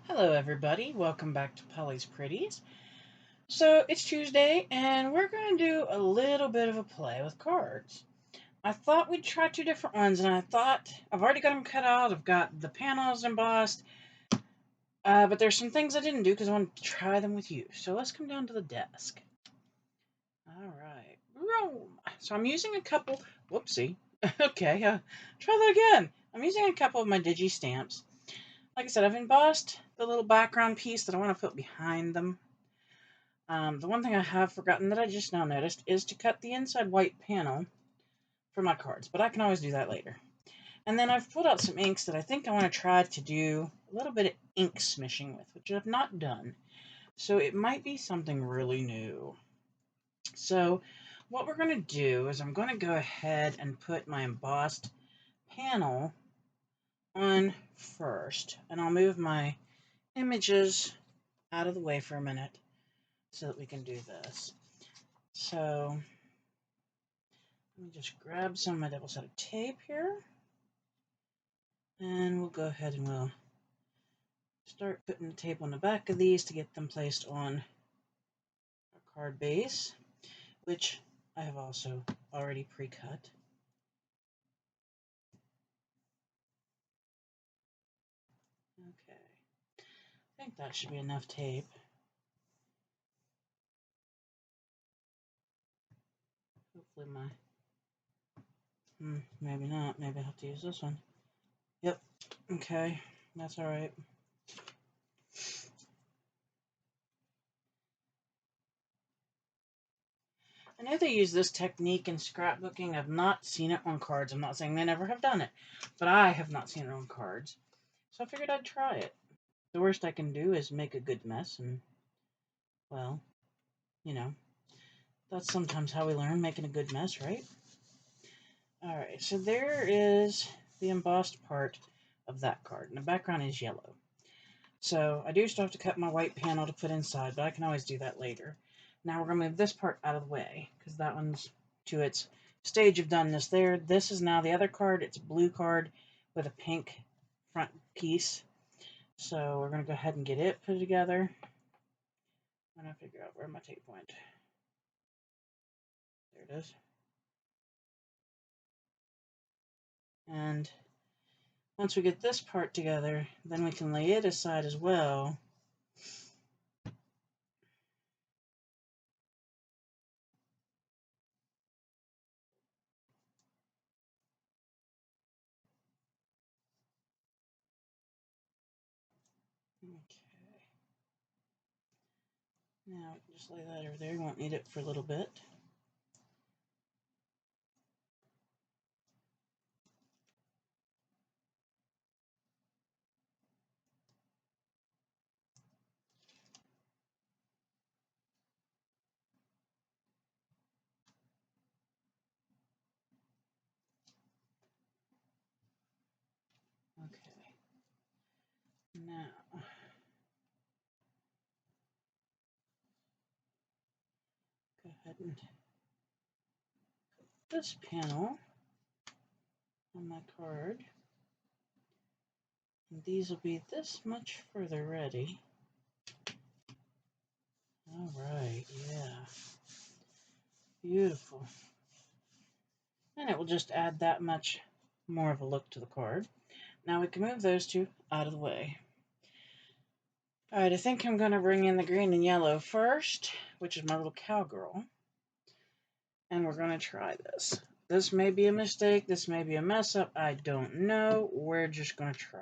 Hello everybody, welcome back to Polly's Pretties. So it's Tuesday and we're going to do a little bit of a play with cards. I thought we'd try two different ones and I thought I've already got them cut out, I've got the panels embossed, but there's some things I didn't do because I wanted to try them with you. So let's come down to the desk. Alright, Rome! So I'm using a couple, whoopsie, okay, try that again. I'm using a couple of my digi stamps. Like I said, I've embossed the little background piece that I want to put behind them. The one thing I have forgotten that I just now noticed is to cut the inside white panel for my cards, but I can always do that later. And then I've pulled out some inks that I think I want to try to do a little bit of ink smishing with, which I've not done. So it might be something really new. So what we're going to do is I'm going to go ahead and put my embossed panel on first, and I'll move my images out of the way for a minute so that we can do this. So let me just grab some of my double-sided tape here, and we'll go ahead and we'll start putting the tape on the back of these to get them placed on our card base, which I have also already pre-cut. Okay, I think that should be enough tape. Hopefully maybe not. Maybe I'll have to use this one. Yep, okay, that's all right. I know they use this technique in scrapbooking. I've not seen it on cards. I'm not saying they never have done it, but I have not seen it on cards. So I figured I'd try it. The worst I can do is make a good mess, and, well, you know, that's sometimes how we learn, making a good mess, right? Alright, so there is the embossed part of that card, and the background is yellow. So I do still have to cut my white panel to put inside, but I can always do that later. Now we're going to move this part out of the way, because that one's to its stage of doneness there. This is now the other card. It's a blue card with a pink front piece. So we're going to go ahead and get it put together. I'm going to figure out where my tape went. There it is. And once we get this part together, then we can lay it aside as well. Okay. Now just lay that over there. You won't need it for a little bit. Okay. Now, go ahead and put this panel on my card. And these will be this much further ready. All right, yeah. Beautiful. And it will just add that much more of a look to the card. Now we can move those two out of the way. Alright, I think I'm going to bring in the green and yellow first, which is my little cowgirl. And we're going to try this. This may be a mistake, this may be a mess up, I don't know. We're just going to try.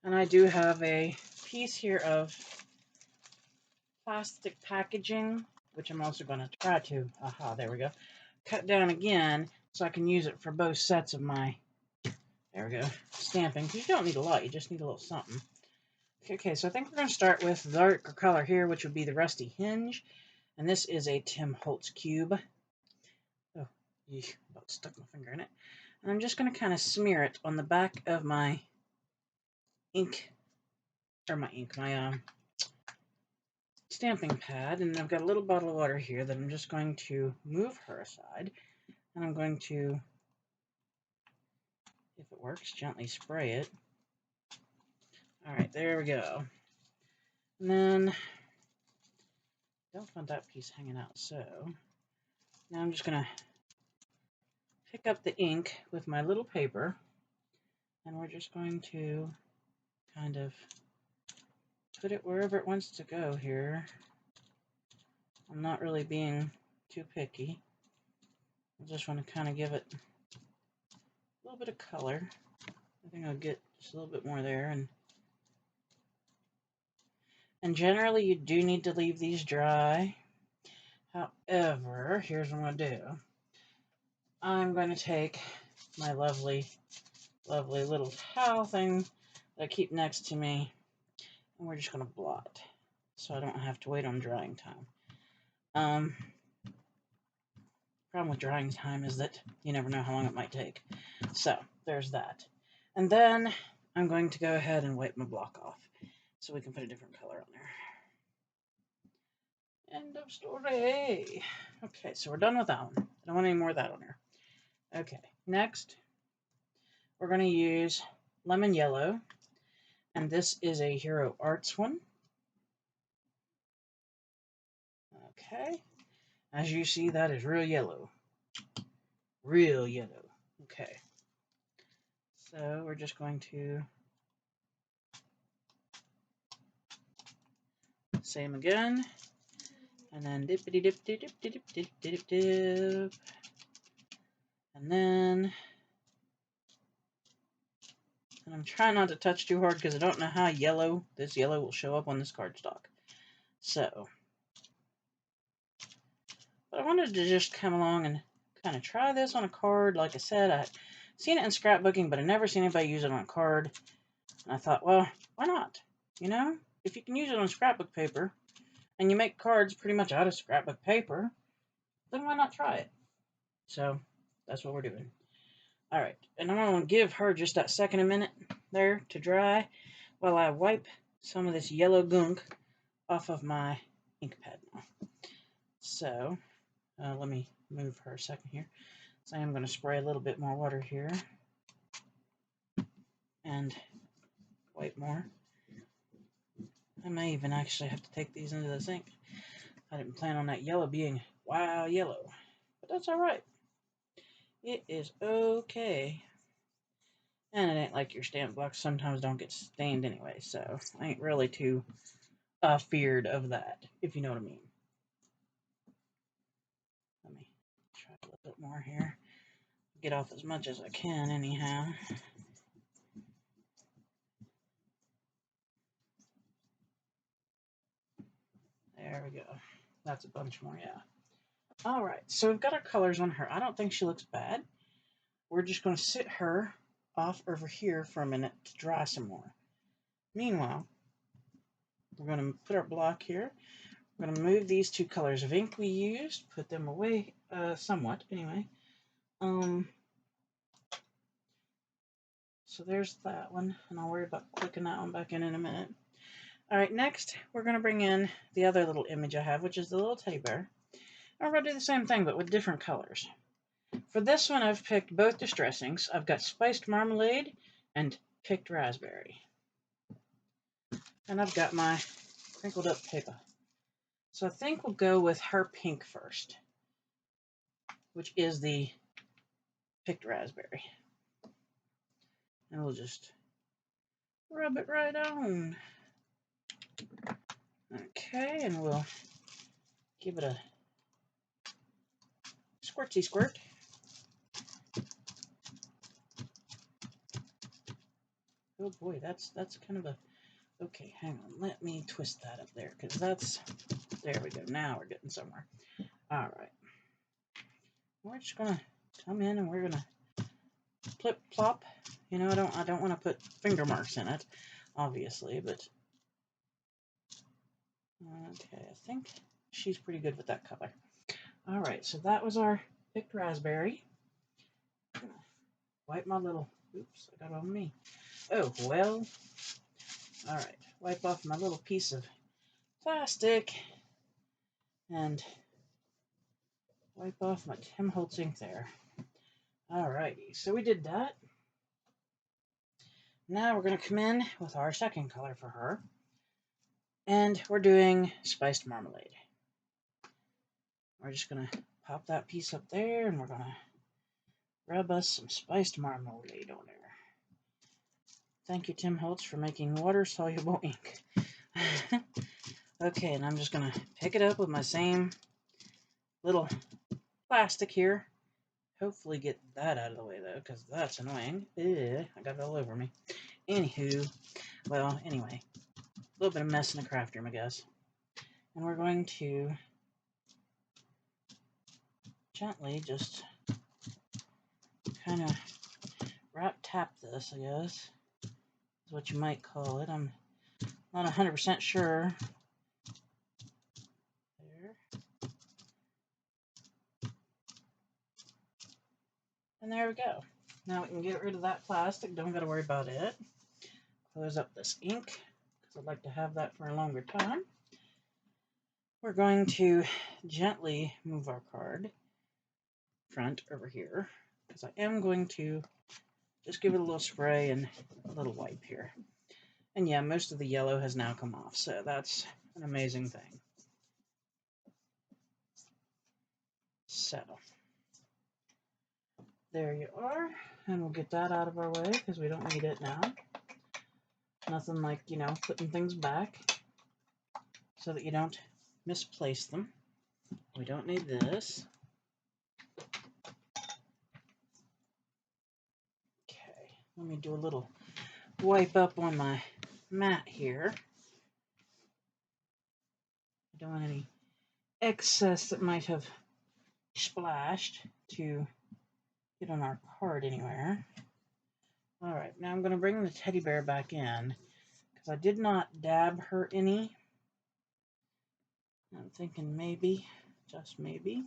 And I do have a piece here of plastic packaging, which I'm also going to try to, there we go, cut down again so I can use it for both sets of my, there we go, stamping. You don't need a lot, you just need a little something. Okay, so I think we're going to start with the darker color here, which would be the Rusty Hinge. And this is a Tim Holtz cube. Oh, yeesh, about stuck my finger in it. And I'm just going to kind of smear it on the back of my my stamping pad. And I've got a little bottle of water here that I'm just going to move her aside. And I'm going to, if it works, gently spray it. All right, there we go. And then, don't want that piece hanging out, so now I'm just gonna pick up the ink with my little paper, and we're just going to kind of put it wherever it wants to go here. I'm not really being too picky. I just want to kind of give it a little bit of color. I think I'll get just a little bit more there, and generally you do need to leave these dry. However, here's what I'm going to do. I'm going to take my lovely little towel thing that I keep next to me, and we're just going to blot so I don't have to wait on drying time. Problem with drying time is that you never know how long it might take. So there's that. And then I'm going to go ahead and wipe my block off so we can put a different color on there. End of story. Okay, so we're done with that one. I don't want any more of that on there. Okay, next we're going to use lemon yellow, and this is a Hero Arts one. Okay, as you see, that is real yellow. Real yellow. Okay, so we're just going to same again, and then dippity dip dip dip dip dip dip dip, and then and I'm trying not to touch too hard because I don't know how this yellow will show up on this cardstock. So, but I wanted to just come along and kind of try this on a card. Like I said, I've seen it in scrapbooking, but I've never seen anybody use it on a card. And I thought, well, why not? You know, if you can use it on scrapbook paper, and you make cards pretty much out of scrapbook paper, then why not try it? So, that's what we're doing. All right, and I'm going to give her just that second a minute there to dry while I wipe some of this yellow gunk off of my ink pad now. So, let me move her a second here. So I am going to spray a little bit more water here and wipe more. I may even actually have to take these into the sink. I didn't plan on that yellow being wow yellow, but that's all right. It is okay. And it ain't like your stamp blocks sometimes don't get stained anyway, so I ain't really too feared of that, if you know what I mean. Let me try a little bit more here. Get off as much as I can anyhow. There we go. That's a bunch more, yeah. All right, so we've got our colors on her. I don't think she looks bad. We're just going to sit her off over here for a minute to dry some more. Meanwhile, we're going to put our block here. We're going to move these two colors of ink we used, put them away somewhat anyway. So there's that one, and I'll worry about clicking that one back in a minute. All right, next we're going to bring in the other little image I have, which is the little teddy bear. And we're going to do the same thing, but with different colors. For this one, I've picked both distressings. I've got spiced marmalade and picked raspberry. And I've got my crinkled up paper. So I think we'll go with her pink first, which is the picked raspberry. And we'll just rub it right on. Okay, and we'll give it a squirty squirt. Oh boy, that's kind of a... Okay, hang on. Let me twist that up there, because that's... There we go. Now we're getting somewhere. All right. We're just going to come in and we're going to plip plop. You know, I don't want to put finger marks in it, obviously, but... Okay, I think she's pretty good with that color. All right, so that was our picked raspberry. Wipe my little... Oops, I got it on me. Oh, well... All right, wipe off my little piece of plastic and wipe off my Tim Holtz ink there. Alrighty, so we did that. Now we're going to come in with our second color for her. And we're doing spiced marmalade. We're just going to pop that piece up there, and we're going to rub us some spiced marmalade on there. Thank you, Tim Holtz, for making water-soluble ink. Okay, and I'm just going to pick it up with my same little plastic here. Hopefully get that out of the way, though, because that's annoying. Ew, I got it all over me. Anywho, well, anyway, a little bit of mess in the craft room, I guess. And we're going to gently just kind of tap this, I guess, is what you might call it. I'm not 100% sure. There. And there we go. Now we can get rid of that plastic. Don't got to worry about it. Close up this ink, because I'd like to have that for a longer time. We're going to gently move our card front over here, because I am going to just give it a little spray and a little wipe here. And yeah, most of the yellow has now come off, so that's an amazing thing. So, there you are, and we'll get that out of our way, because we don't need it now. Nothing like, you know, putting things back so that you don't misplace them. We don't need this. Okay, let me do a little wipe up on my mat here. I don't want any excess that might have splashed to get on our card anywhere. Alright, now I'm going to bring the teddy bear back in, because I did not dab her any. I'm thinking maybe, just maybe.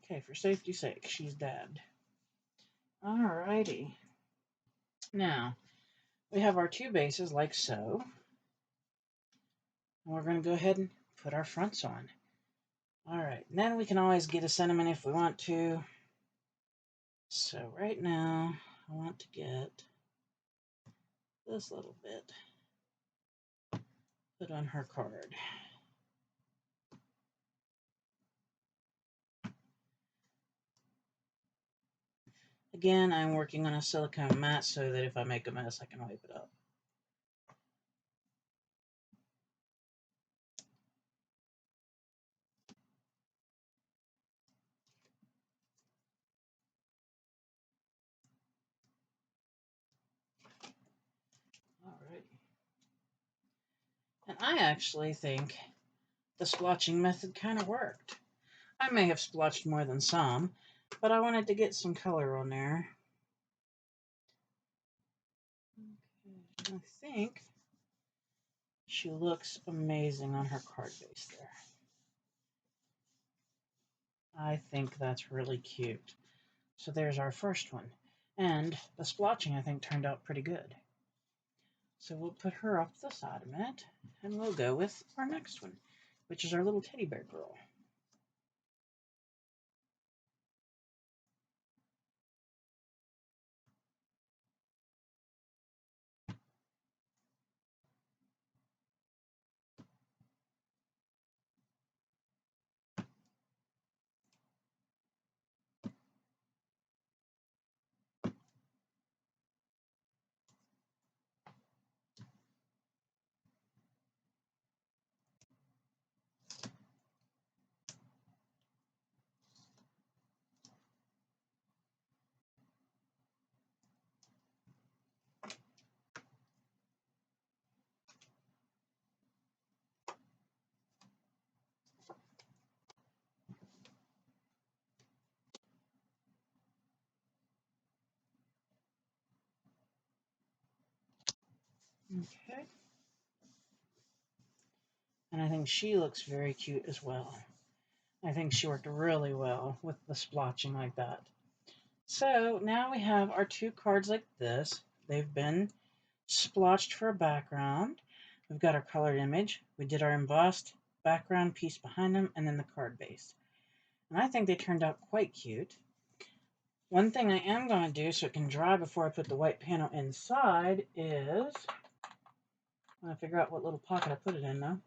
Okay, for safety's sake, she's dabbed. Alrighty. Now, we have our two bases like so. And we're going to go ahead and put our fronts on. Alright, then we can always get a sentiment if we want to. So right now, I want to get this little bit put on her card. Again, I'm working on a silicone mat so that if I make a mess, I can wipe it up. Alright. And I actually think the splotching method kind of worked. I may have splotched more than some, but I wanted to get some color on there. Okay. I think she looks amazing on her card base there. I think that's really cute. So there's our first one. And the splotching, I think, turned out pretty good. So we'll put her off to the side a minute, and we'll go with our next one, which is our little teddy bear girl. Okay. And I think she looks very cute as well. I think she worked really well with the splotching like that. So now we have our two cards like this. They've been splotched for a background. We've got our colored image. We did our embossed background piece behind them, and then the card base. And I think they turned out quite cute. One thing I am going to do so it can dry before I put the white panel inside is I'm going to figure out what little pocket I put it in now.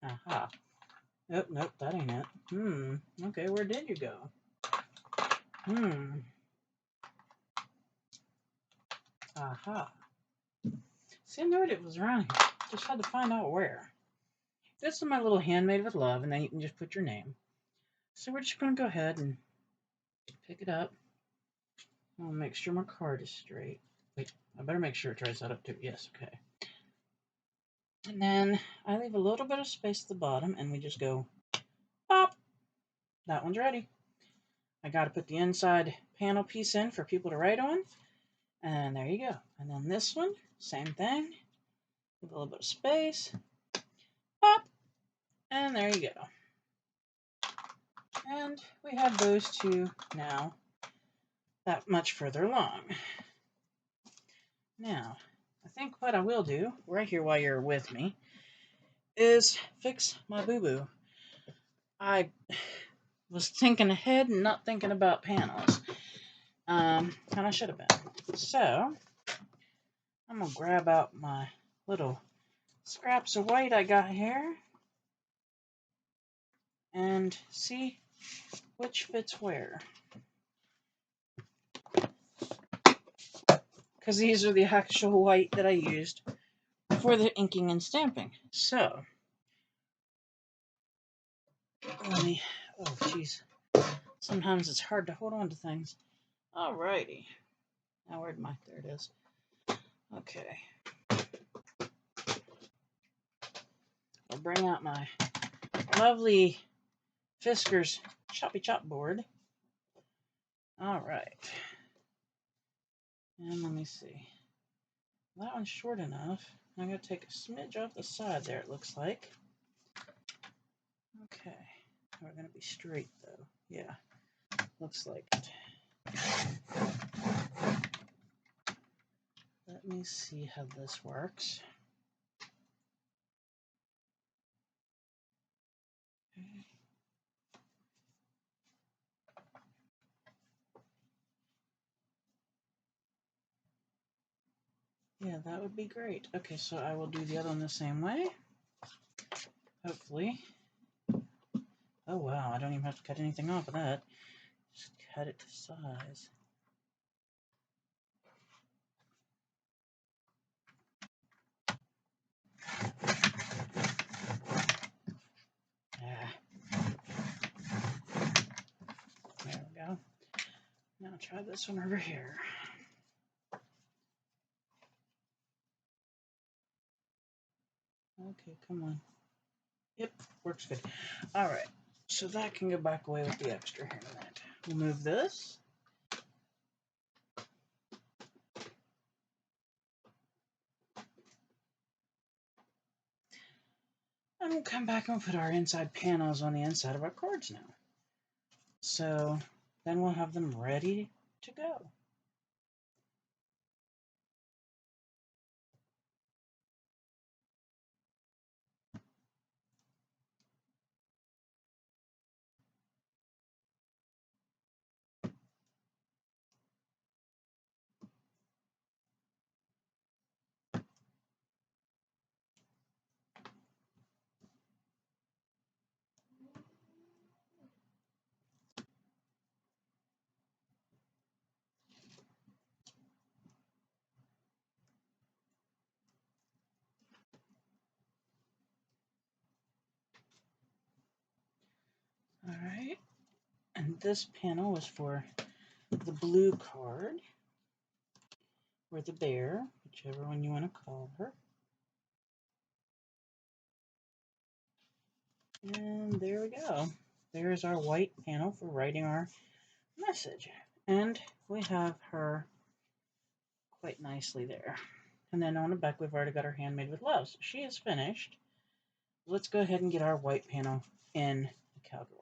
Aha. Oh, nope, that ain't it. Okay, where did you go? Aha. See, I knew it was around here. Just had to find out where. This is my little handmade with love, and then you can just put your name. So we're just going to go ahead and pick it up. I'll make sure my card is straight. Wait, I better make sure it tries that up too. Yes, okay. And then I leave a little bit of space at the bottom, and we just go pop. That one's ready. I got to put the inside panel piece in for people to write on. And there you go. And then this one, same thing. With a little bit of space. Pop. And there you go. And we have those two now that much further along. Now, I think what I will do, right here while you're with me, is fix my boo-boo. I was thinking ahead and not thinking about panels. And I should have been. So, I'm going to grab out my little scraps of white I got here and see which fits where. Because these are the actual white that I used for the inking and stamping. So, let me, oh jeez. Sometimes it's hard to hold on to things. Alrighty. Now there it is. Okay. I'll bring out my lovely Fiskars choppy chop board. Alright. And let me see. That one's short enough. I'm going to take a smidge off the side there, it looks like. Okay. We're going to be straight, though. Yeah. Looks like it. Let me see how this works. Okay. Yeah, that would be great. Okay, so I will do the other one the same way. Hopefully. Oh, wow. I don't even have to cut anything off of that. Just cut it to size. There we go. Now try this one over here. Okay, come on. Yep, works good. All right, so that can go back away with the extra here in a minute. We'll move this. And we'll come back and put our inside panels on the inside of our cards now. So then we'll have them ready to go. All right, and this panel was for the blue card, or the bear, whichever one you want to call her. And there we go. There's our white panel for writing our message. And we have her quite nicely there. And then on the back, we've already got our handmade with love. So she is finished. Let's go ahead and get our white panel in the cowgirl.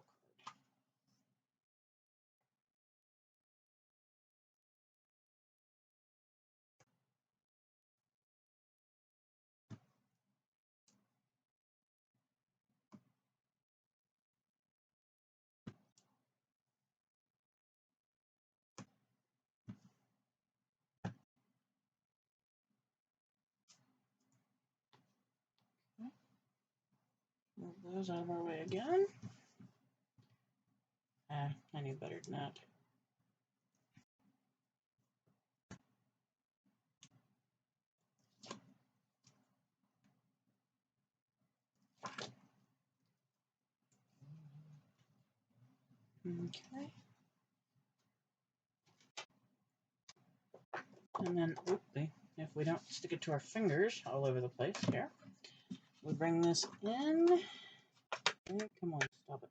those out of our way again. I knew better than that. Okay. And then, oopsie, if we don't stick it to our fingers all over the place here, we bring this in. Come on, stop it.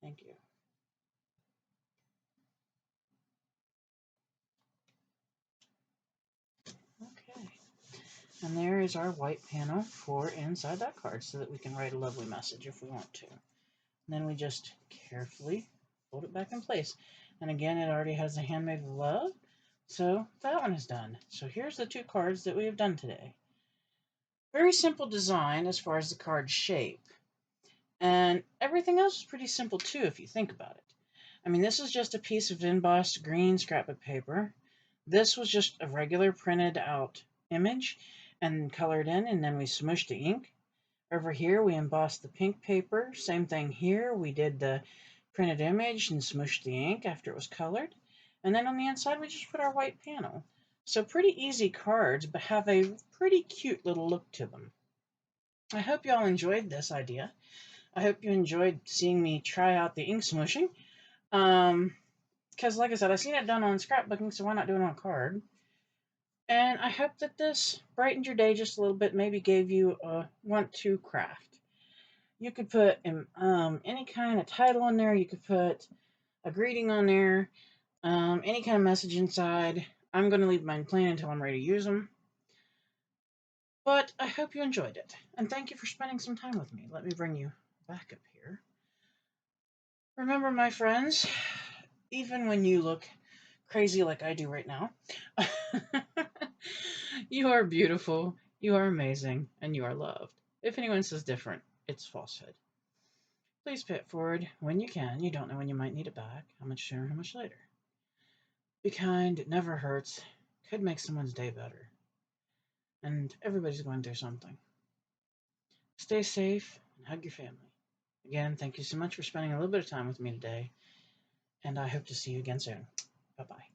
Thank you. Okay. And there is our white panel for inside that card so that we can write a lovely message if we want to. And then we just carefully fold it back in place. And again, it already has a handmade with love. So that one is done. So here's the 2 cards that we have done today. Very simple design as far as the card shape. And everything else is pretty simple too if you think about it. I mean, this is just a piece of embossed green scrapbook paper. This was just a regular printed out image and colored in, and then we smooshed the ink. Over here, we embossed the pink paper. Same thing here. We did the printed image and smooshed the ink after it was colored. And then on the inside, we just put our white panel. So pretty easy cards, but have a pretty cute little look to them. I hope y'all enjoyed this idea. I hope you enjoyed seeing me try out the ink smooshing. Because like I said, I've seen it done on scrapbooking, so why not do it on a card? And I hope that this brightened your day just a little bit, maybe gave you a want to craft. You could put any kind of title on there. You could put a greeting on there, any kind of message inside. I'm going to leave mine plain until I'm ready to use them. But I hope you enjoyed it. And thank you for spending some time with me. Let me bring you back up here. Remember, my friends, even when you look crazy like I do right now, you are beautiful, you are amazing, and you are loved. If anyone says different, it's falsehood. Please pay it forward when you can. You don't know when you might need it back, how much sooner, how much later. Be kind, it never hurts, could make someone's day better. And everybody's going through something. Stay safe and hug your family. Again, thank you so much for spending a little bit of time with me today, and I hope to see you again soon. Bye-bye.